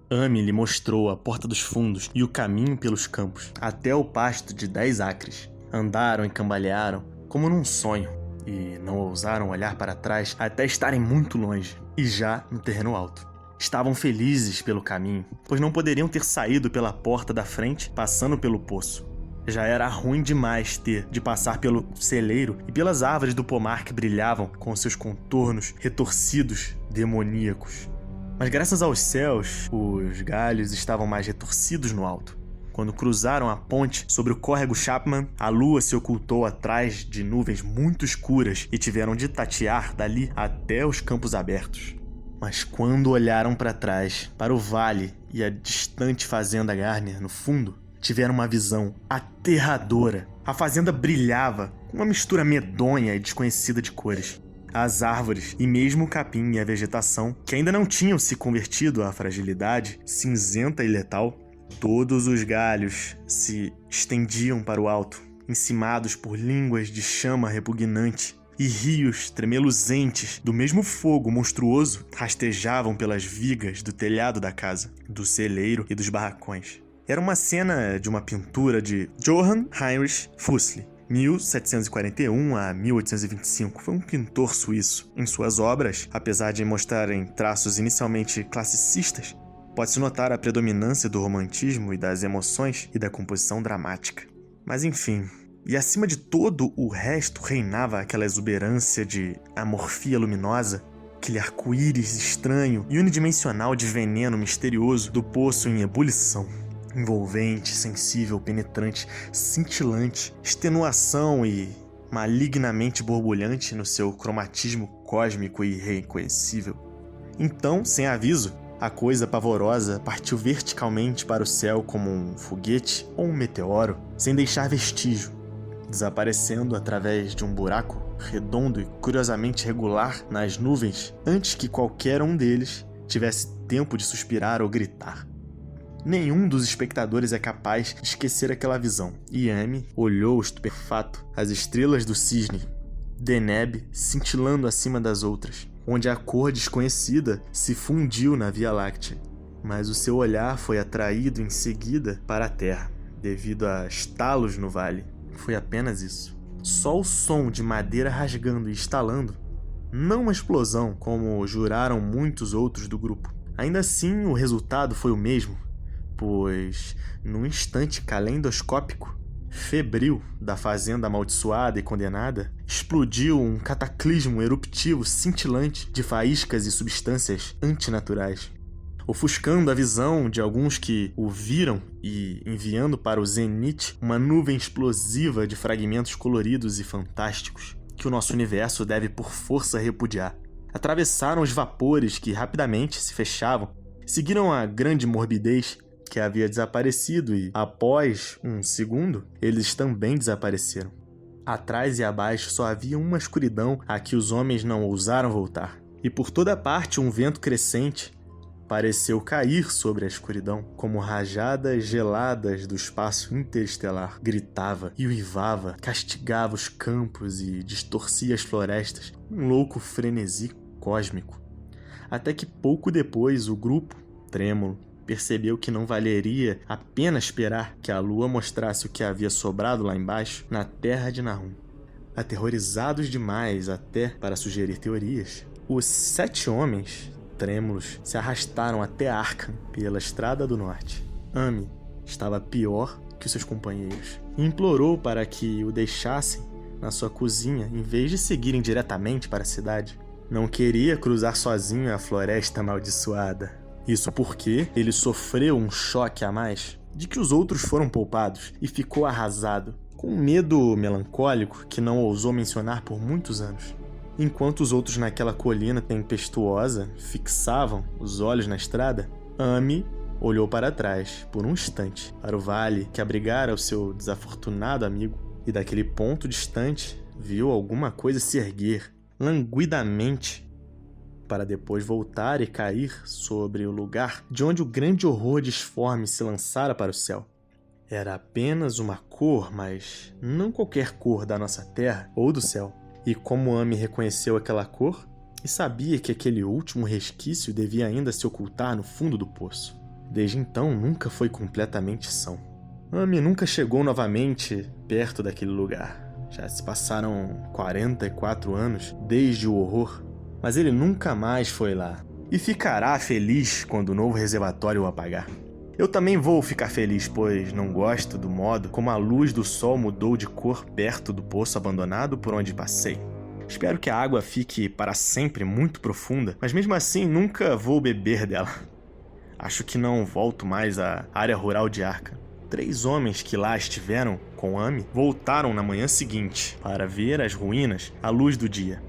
Ame lhe mostrou a porta dos fundos e o caminho pelos campos, até o pasto de 10 acres. Andaram e cambalearam, como num sonho, e não ousaram olhar para trás até estarem muito longe, e já no terreno alto. Estavam felizes pelo caminho, pois não poderiam ter saído pela porta da frente, passando pelo poço. Já era ruim demais ter de passar pelo celeiro e pelas árvores do pomar que brilhavam com seus contornos retorcidos demoníacos. Mas graças aos céus, os galhos estavam mais retorcidos no alto. Quando cruzaram a ponte sobre o córrego Chapman, a lua se ocultou atrás de nuvens muito escuras e tiveram de tatear dali até os campos abertos. Mas quando olharam para trás, para o vale e a distante fazenda Garner no fundo, tiveram uma visão aterradora. A fazenda brilhava com uma mistura medonha e desconhecida de cores. As árvores e mesmo o capim e a vegetação, que ainda não tinham se convertido à fragilidade cinzenta e letal, todos os galhos se estendiam para o alto, encimados por línguas de chama repugnante, e rios tremeluzentes do mesmo fogo monstruoso rastejavam pelas vigas do telhado da casa, do celeiro e dos barracões. Era uma cena de uma pintura de Johann Heinrich Füssli, 1741 a 1825. Foi um pintor suíço. Em suas obras, apesar de mostrarem traços inicialmente classicistas, pode-se notar a predominância do romantismo e das emoções e da composição dramática. Mas enfim, e acima de todo o resto reinava aquela exuberância de amorfia luminosa, aquele arco-íris estranho e unidimensional de veneno misterioso do poço em ebulição. Envolvente, sensível, penetrante, cintilante, extenuação e malignamente borbulhante no seu cromatismo cósmico e irreconhecível. Então, sem aviso, a coisa pavorosa partiu verticalmente para o céu como um foguete ou um meteoro, sem deixar vestígio, desaparecendo através de um buraco redondo e curiosamente regular nas nuvens antes que qualquer um deles tivesse tempo de suspirar ou gritar. Nenhum dos espectadores é capaz de esquecer aquela visão. E Ame olhou estupefato as estrelas do cisne, Deneb cintilando acima das outras, onde a cor desconhecida se fundiu na Via Láctea. Mas o seu olhar foi atraído em seguida para a terra, devido a estalos no vale. Foi apenas isso. Só o som de madeira rasgando e estalando, não uma explosão, como juraram muitos outros do grupo. Ainda assim, o resultado foi o mesmo, pois, num instante calendoscópico, febril da fazenda amaldiçoada e condenada, explodiu um cataclismo eruptivo cintilante de faíscas e substâncias antinaturais, ofuscando a visão de alguns que o viram e enviando para o zenite uma nuvem explosiva de fragmentos coloridos e fantásticos, que o nosso universo deve por força repudiar. Atravessaram os vapores que rapidamente se fechavam, seguiram a grande morbidez que havia desaparecido e, após um segundo, eles também desapareceram. Atrás e abaixo só havia uma escuridão a que os homens não ousaram voltar. E por toda parte um vento crescente pareceu cair sobre a escuridão, como rajadas geladas do espaço interestelar. Gritava e uivava, castigava os campos e distorcia as florestas, um louco frenesi cósmico. Até que pouco depois o grupo, trêmulo, percebeu que não valeria a pena esperar que a lua mostrasse o que havia sobrado lá embaixo, na terra de Nahum. Aterrorizados demais até para sugerir teorias, os 7 homens, trêmulos, se arrastaram até Arkham pela estrada do norte. Ame estava pior que os seus companheiros e implorou para que o deixassem na sua cozinha em vez de seguirem diretamente para a cidade. Não queria cruzar sozinho a floresta amaldiçoada. Isso porque ele sofreu um choque a mais de que os outros foram poupados e ficou arrasado, com um medo melancólico que não ousou mencionar por muitos anos. Enquanto os outros naquela colina tempestuosa fixavam os olhos na estrada, Ame olhou para trás por um instante, para o vale que abrigara o seu desafortunado amigo, e daquele ponto distante viu alguma coisa se erguer languidamente, para depois voltar e cair sobre o lugar de onde o grande horror disforme se lançara para o céu. Era apenas uma cor, mas não qualquer cor da nossa terra ou do céu. E como Ame reconheceu aquela cor, e sabia que aquele último resquício devia ainda se ocultar no fundo do poço. Desde então, nunca foi completamente são. Ami nunca chegou novamente perto daquele lugar. Já se passaram 44 anos desde o horror, mas ele nunca mais foi lá. E ficará feliz quando o novo reservatório o apagar. Eu também vou ficar feliz, pois não gosto do modo como a luz do sol mudou de cor perto do poço abandonado por onde passei. Espero que a água fique para sempre muito profunda, mas mesmo assim nunca vou beber dela. Acho que não volto mais à área rural de Arkham. 3 homens que lá estiveram com Ami voltaram na manhã seguinte para ver as ruínas à luz do dia.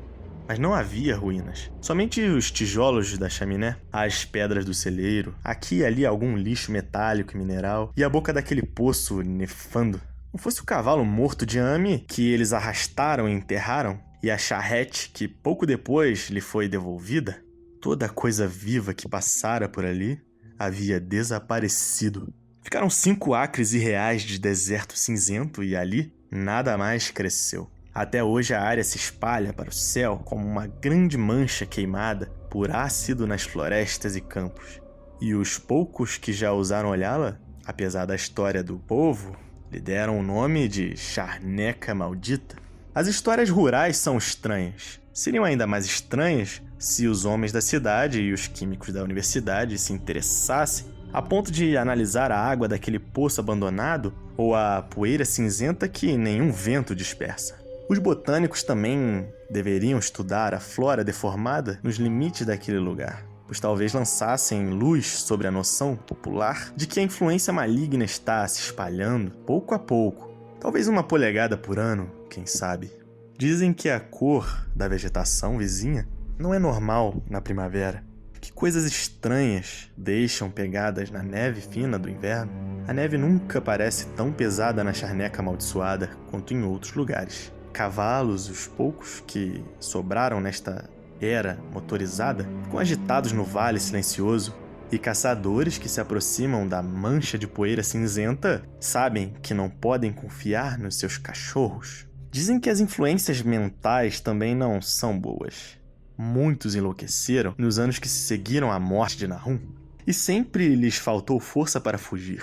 Mas não havia ruínas. Somente os tijolos da chaminé, as pedras do celeiro, aqui e ali algum lixo metálico e mineral, e a boca daquele poço nefando. Não fosse o cavalo morto de Ami que eles arrastaram e enterraram, e a charrete que pouco depois lhe foi devolvida, toda a coisa viva que passara por ali havia desaparecido. Ficaram 5 acres irreais de deserto cinzento e ali nada mais cresceu. Até hoje a área se espalha para o céu como uma grande mancha queimada por ácido nas florestas e campos. E os poucos que já ousaram olhá-la, apesar da história do povo, lhe deram o nome de Charneca Maldita. As histórias rurais são estranhas. Seriam ainda mais estranhas se os homens da cidade e os químicos da universidade se interessassem a ponto de analisar a água daquele poço abandonado ou a poeira cinzenta que nenhum vento dispersa. Os botânicos também deveriam estudar a flora deformada nos limites daquele lugar, pois talvez lançassem luz sobre a noção popular de que a influência maligna está se espalhando pouco a pouco, talvez 1 polegada por ano, quem sabe. Dizem que a cor da vegetação vizinha não é normal na primavera, que coisas estranhas deixam pegadas na neve fina do inverno. A neve nunca parece tão pesada na Charneca Amaldiçoada quanto em outros lugares. Cavalos, os poucos que sobraram nesta era motorizada, ficam agitados no vale silencioso, e caçadores que se aproximam da mancha de poeira cinzenta sabem que não podem confiar nos seus cachorros. Dizem que as influências mentais também não são boas. Muitos enlouqueceram nos anos que se seguiram à morte de Nahum, e sempre lhes faltou força para fugir.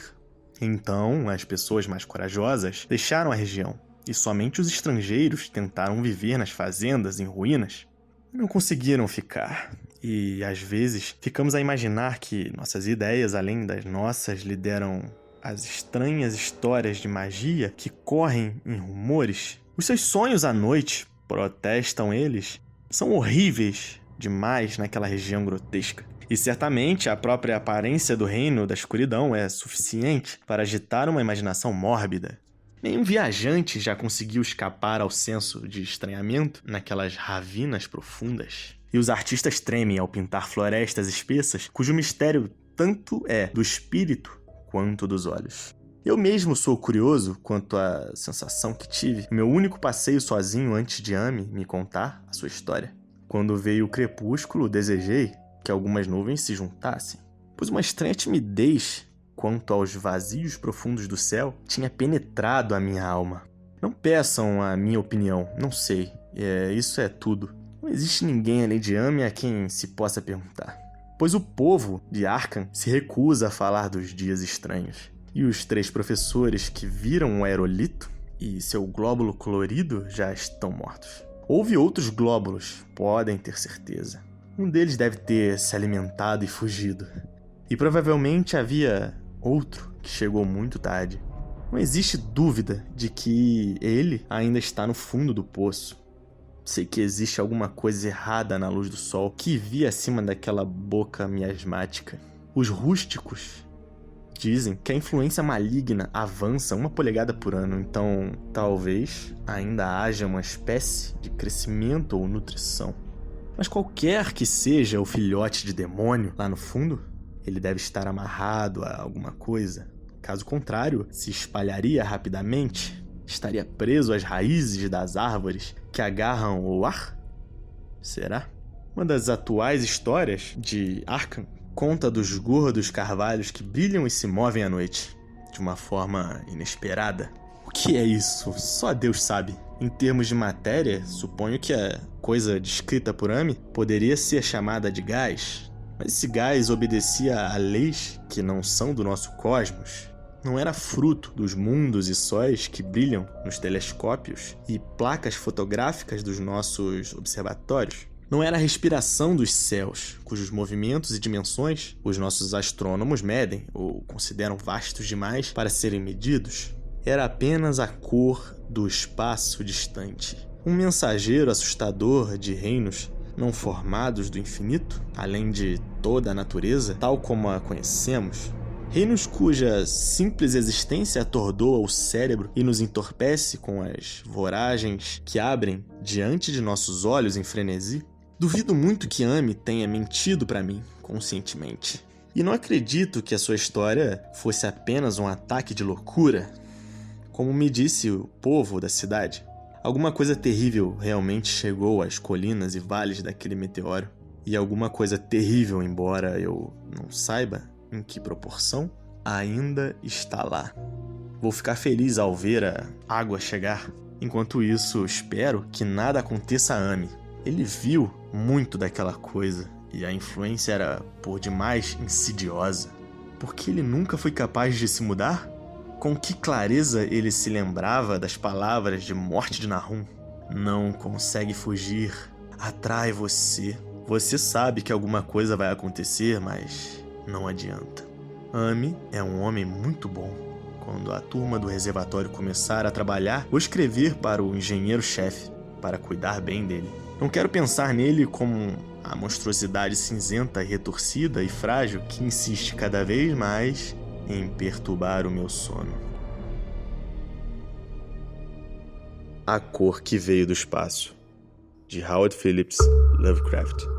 Então, as pessoas mais corajosas deixaram a região, e somente os estrangeiros tentaram viver nas fazendas em ruínas. Não conseguiram ficar, e às vezes ficamos a imaginar que nossas ideias, além das nossas, lideram as estranhas histórias de magia que correm em rumores. Os seus sonhos à noite, protestam eles, são horríveis demais naquela região grotesca. E certamente a própria aparência do reino da escuridão é suficiente para agitar uma imaginação mórbida. Nenhum viajante já conseguiu escapar ao senso de estranhamento naquelas ravinas profundas. E os artistas tremem ao pintar florestas espessas, cujo mistério tanto é do espírito quanto dos olhos. Eu mesmo sou curioso quanto à sensação que tive no meu único passeio sozinho antes de Ami me contar a sua história. Quando veio o crepúsculo, desejei que algumas nuvens se juntassem, pois uma estranha timidez quanto aos vazios profundos do céu tinha penetrado a minha alma. Não peçam a minha opinião, não sei, isso é tudo. Não existe ninguém além de Ami a quem se possa perguntar, pois o povo de Arkham se recusa a falar dos dias estranhos. E os 3 professores que viram o aerolito e seu glóbulo colorido já estão mortos. Houve outros glóbulos, podem ter certeza. Um deles deve ter se alimentado e fugido. E provavelmente havia outro que chegou muito tarde. Não existe dúvida de que ele ainda está no fundo do poço. Sei que existe alguma coisa errada na luz do sol que vi acima daquela boca miasmática. Os rústicos dizem que a influência maligna avança 1 polegada por ano, então talvez ainda haja uma espécie de crescimento ou nutrição. Mas qualquer que seja o filhote de demônio lá no fundo, ele deve estar amarrado a alguma coisa. Caso contrário, se espalharia rapidamente, estaria preso às raízes das árvores que agarram o ar? Será? Uma das atuais histórias de Arkham conta dos gordos carvalhos que brilham e se movem à noite, de uma forma inesperada. O que é isso? Só Deus sabe. Em termos de matéria, suponho que a coisa descrita por Ami poderia ser chamada de gás, Mas esse gás obedecia a leis que não são do nosso cosmos. Não era fruto dos mundos e sóis que brilham nos telescópios e placas fotográficas dos nossos observatórios. Não era a respiração dos céus, cujos movimentos e dimensões os nossos astrônomos medem ou consideram vastos demais para serem medidos. Era apenas a cor do espaço distante. Um mensageiro assustador de reinos não formados do infinito, além de toda a natureza, tal como a conhecemos. Reinos cuja simples existência atordoa o cérebro e nos entorpece com as voragens que abrem diante de nossos olhos em frenesi. Duvido muito que Ame tenha mentido para mim, conscientemente. E não acredito que a sua história fosse apenas um ataque de loucura, como me disse o povo da cidade. Alguma coisa terrível realmente chegou às colinas e vales daquele meteoro. E alguma coisa terrível, embora eu não saiba em que proporção, ainda está lá. Vou ficar feliz ao ver a água chegar. Enquanto isso, espero que nada aconteça a Ame. Ele viu muito daquela coisa e a influência era por demais insidiosa. Por que ele nunca foi capaz de se mudar? Com que clareza ele se lembrava das palavras de morte de Nahum? Não consegue fugir. Atrai você. Você sabe que alguma coisa vai acontecer, mas não adianta. Ame é um homem muito bom. Quando a turma do reservatório começar a trabalhar, vou escrever para o engenheiro-chefe para cuidar bem dele. Não quero pensar nele como a monstruosidade cinzenta e retorcida e frágil que insiste cada vez mais em perturbar o meu sono. A Cor que Veio do Espaço, de Howard Phillips Lovecraft.